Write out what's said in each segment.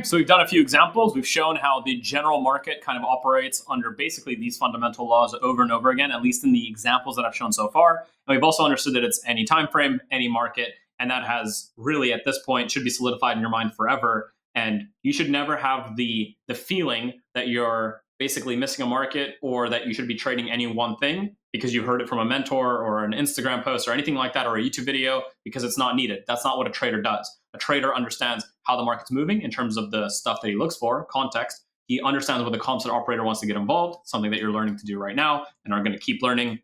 So we've done a few examples. We've shown how the general market kind of operates under basically these fundamental laws over and over again, at least in the examples that I've shown so far. And we've also understood that it's any time frame, any market, and that has really at this point should be solidified in your mind forever. And you should never have the feeling that you're basically missing a market or that you should be trading any one thing because you heard it from a mentor or an Instagram post or anything like that or a YouTube video, because it's not needed. That's not what a trader does. A trader understands how the market's moving in terms of the stuff that he looks for, context. He understands what the composite operator wants to get involved, something that you're learning to do right now and are going to keep learning. And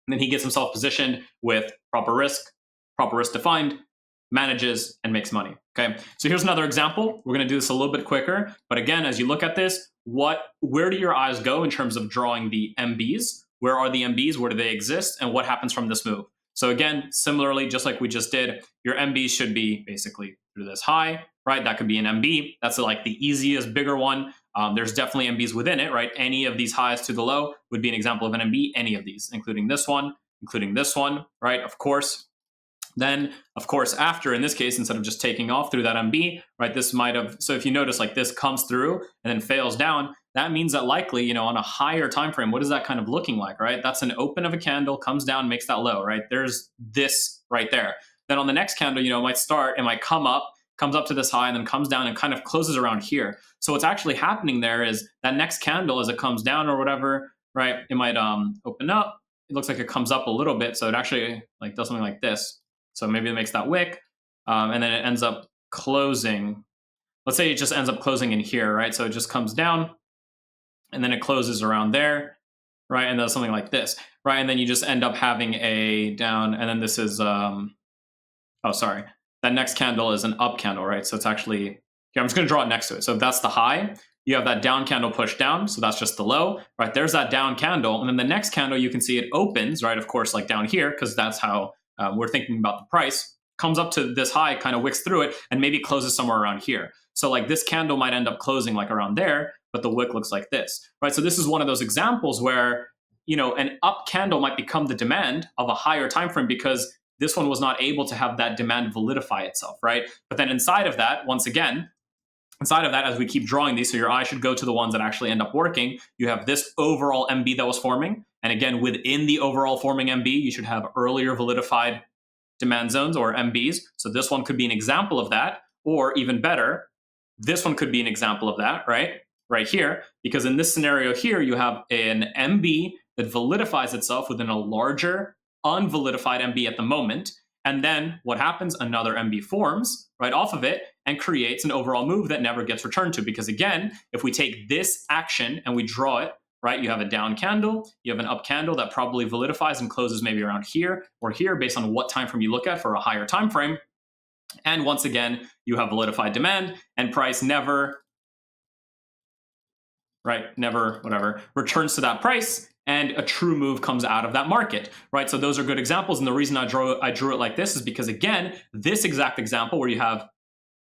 then he gets himself positioned with proper risk defined, manages, and makes money. Okay, so here's another example. We're going to do this a little bit quicker. But again, as you look at this, where do your eyes go in terms of drawing the MBs? Where are the MBs? Where do they exist? And what happens from this move? So again, similarly, just like we just did, your MBs should be basically through this high, right? That could be an MB. That's like the easiest, bigger one. There's definitely MBs within it, right? Any of these highs to the low would be an example of an MB, any of these, including this one, right? Of course. Then, of course, after, in this case, instead of just taking off through that MB, right, this might have, so if you notice, like this comes through and then fails down, that means that likely, on a higher time frame, what is that kind of looking like, right? That's an open of a candle, comes down, makes that low, right? There's this right there. Then on the next candle, it might come up, comes up to this high and then comes down and kind of closes around here. So what's actually happening there is that next candle, as it comes down or whatever, right, it might open up. It looks like it comes up a little bit. So it actually like does something like this. So maybe it makes that wick, and then it ends up closing. Let's say it just ends up closing in here, right? So it just comes down, and then it closes around there, right? And does something like this, right? And then you just end up having a down, and then this is, that next candle is an up candle, right? So it's actually, here, I'm just gonna draw it next to it. So if that's the high, you have that down candle pushed down, so that's just the low, right? There's that down candle, and then the next candle, you can see it opens, right? Of course, like down here, because that's how we're thinking about the price, comes up to this high, kind of wicks through it, and maybe closes somewhere around here. So like this candle might end up closing like around there, but the wick looks like this, right? So this is one of those examples where, an up candle might become the demand of a higher time frame because this one was not able to have that demand validify itself, right? But then inside of that, once again, as we keep drawing these, so your eye should go to the ones that actually end up working, you have this overall MB that was forming. And again, within the overall forming MB, you should have earlier validified demand zones or MBs. So this one could be an example of that, or even better, this one could be an example of that, right? Right here, because in this scenario here, you have an MB that validifies itself within a larger unvalidified MB at the moment. And then what happens? Another MB forms right off of it and creates an overall move that never gets returned to. Because again, if we take this action and we draw it, right, you have a down candle, you have an up candle that probably validifies and closes maybe around here or here based on what time frame you look at for a higher time frame. And once again, you have validified demand and price never, returns to that price, and a true move comes out of that market, right? So those are good examples. And the reason I drew it like this is because, again, this exact example where you have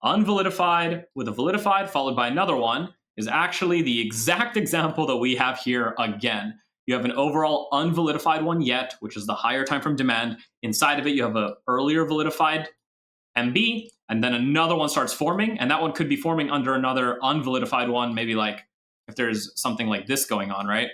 unvalidified with a validified followed by another one is actually the exact example that we have here again. You have an overall unvalidified one yet, which is the higher time from demand. Inside of it, you have an earlier validified MB, and then another one starts forming, and that one could be forming under another unvalidified one, maybe like if there's something like this going on, right?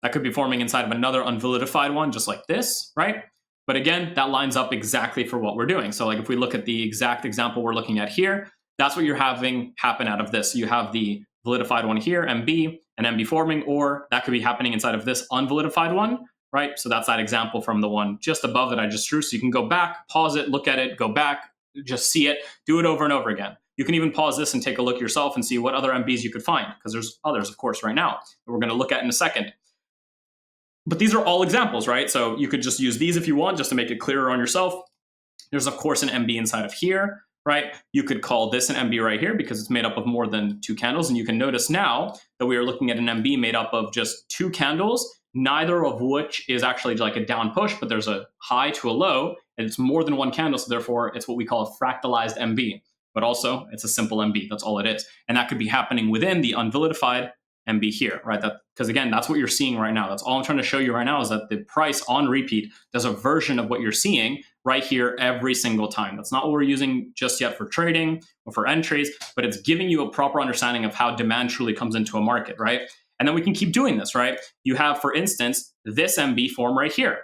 That could be forming inside of another unvalidified one, just like this, right? But again, that lines up exactly for what we're doing. So like if we look at the exact example we're looking at here, that's what you're having happen out of this. You have the validified one here, MB, and MB forming, or that could be happening inside of this unvalidified one, right? So that's that example from the one just above that I just drew. So you can go back, pause it, look at it, go back, just see it, do it over and over again. You can even pause this and take a look yourself and see what other MBs you could find, because there's others, of course, right now that we're going to look at in a second. But these are all examples, right? So you could just use these if you want, just to make it clearer on yourself. There's, of course, an MB inside of here, right? You could call this an MB right here because it's made up of more than two candles. And you can notice now that we are looking at an MB made up of just two candles, neither of which is actually like a down push, but there's a high to a low, and it's more than one candle. So therefore, it's what we call a fractalized MB. But also, it's a simple MB. That's all it is. And that could be happening within the unvalidified MB here, right? That, because again, that's what you're seeing right now. That's all I'm trying to show you right now, is that the price on repeat does a version of what you're seeing right here every single time. That's not what we're using just yet for trading or for entries, but it's giving you a proper understanding of how demand truly comes into a market, right? And then we can keep doing this, right? You have, for instance, this MB form right here,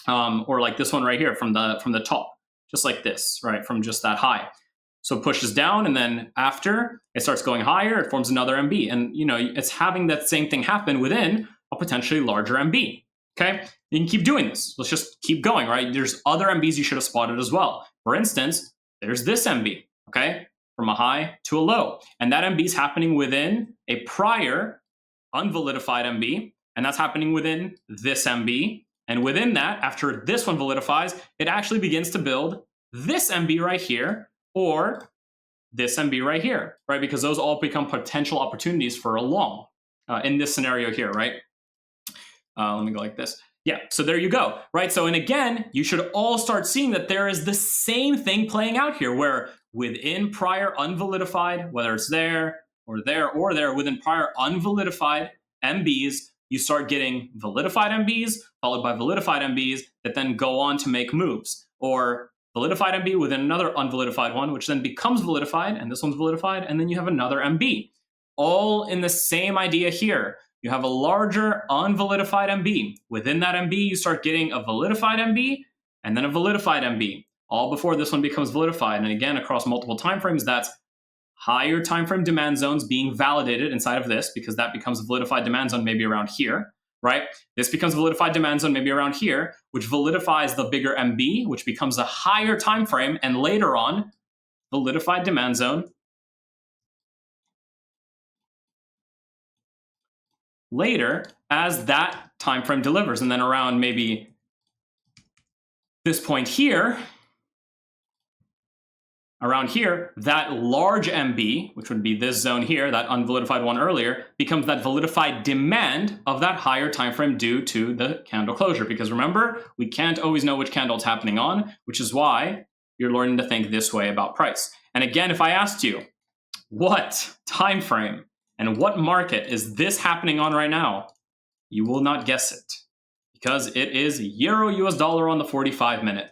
or like this one right here from the top, just like this, right? From just that high. So it pushes down, and then after it starts going higher, it forms another MB. And you know, it's having that same thing happen within a potentially larger MB. Okay, you can keep doing this. Let's just keep going, right? There's other MBs you should have spotted as well. For instance, there's this MB, okay, from a high to a low. And that MB is happening within a prior unvalidified MB, and that's happening within this MB. And within that, after this one validifies, it actually begins to build this MB right here, or this MB right here, right? Because those all become potential opportunities for a long in this scenario here, right? Let me go like this. Yeah, so there you go, right? So, and again, you should all start seeing that there is the same thing playing out here, where within prior unvalidified, whether it's there, within prior unvalidified MBs, you start getting validified MBs, followed by validified MBs that then go on to make moves. Or validified MB within another unvalidified one, which then becomes validified, and this one's validified, and then you have another MB. All in the same idea here. You have a larger unvalidified MB. Within that MB, you start getting a validified MB and then a validified MB, all before this one becomes validified. And again, across multiple timeframes, that's higher timeframe demand zones being validated inside of this, because that becomes a validified demand zone maybe around here, right? This becomes a validified demand zone maybe around here, which validifies the bigger MB, which becomes a higher time frame, and later on, validified demand zone later as that time frame delivers. And then around maybe this point here, around here, that large MB, which would be this zone here, that unvalidified one earlier, becomes that validified demand of that higher time frame due to the candle closure. Because remember, we can't always know which candle it's happening on, which is why you're learning to think this way about price. And again, if I asked you, what time frame and what market is this happening on right now, you will not guess it, because it is Euro US dollar on the 45-minute.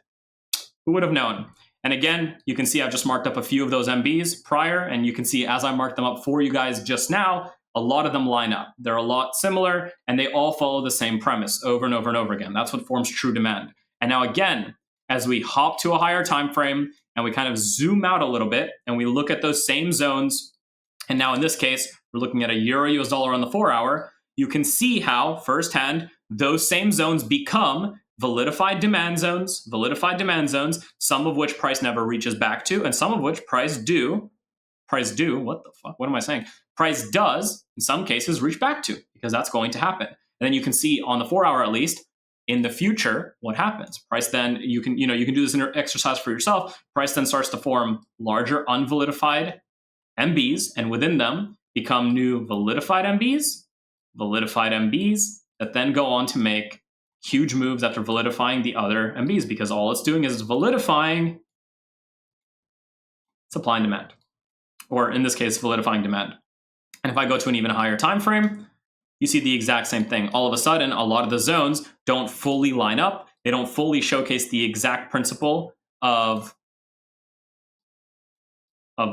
Who would have known? And again, you can see I've just marked up a few of those MBs prior, and you can see as I marked them up for you guys just now, a lot of them line up. They're a lot similar, and they all follow the same premise over and over and over again. That's what forms true demand. And now again, as we hop to a higher time frame and we kind of zoom out a little bit and we look at those same zones, and now in this case, we're looking at a Euro US dollar on the 4-hour, you can see how firsthand those same zones become validified demand zones, some of which price never reaches back to, and some of which price what the fuck, what am I saying? Price does, in some cases, reach back to, because that's going to happen. And then you can see on the 4-hour, at least, in the future, what happens. Price then, you can do this exercise for yourself. Price then starts to form larger unvalidified MBs, and within them become new validified MBs that then go on to make huge moves after validifying the other MBs, because all it's doing is validifying supply and demand, or in this case, validifying demand. And if I go to an even higher time frame, you see the exact same thing. All of a sudden, a lot of the zones don't fully line up. They don't fully showcase the exact principle of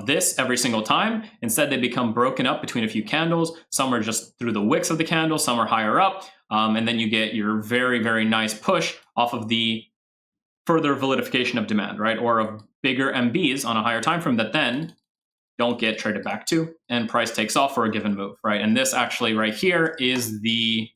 this every single time. Instead, they become broken up between a few candles. Some are just through the wicks of the candle, some are higher up, and then you get your very, very nice push off of the further validification of demand, right? Or of bigger MBs on a higher time frame that then don't get traded back to, and price takes off for a given move, right? And this actually right here is the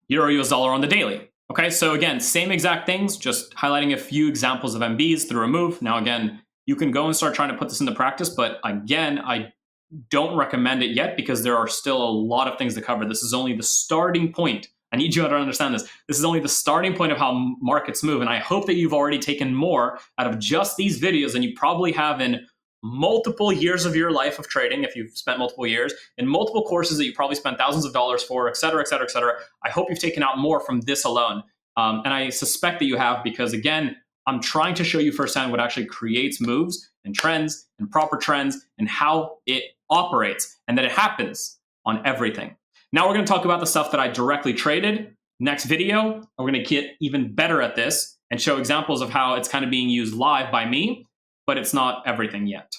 Euro US dollar on the daily. Okay, so again, same exact things, just highlighting a few examples of MBs through a move. Now again, you can go and start trying to put this into practice, but again, I don't recommend it yet, because there are still a lot of things to cover. This is only the starting point. I need you to understand this. This is only the starting point of how markets move, and I hope that you've already taken more out of just these videos than you probably have in multiple years of your life of trading, if you've spent multiple years, in multiple courses that you probably spent thousands of dollars for, et cetera, et cetera, et cetera. I hope you've taken out more from this alone. And I suspect that you have, because again, I'm trying to show you firsthand what actually creates moves and trends and proper trends and how it operates, and that it happens on everything. Now we're going to talk about the stuff that I directly traded Next video, we're going to get even better at this and show examples of how it's kind of being used live by me, but it's not everything yet.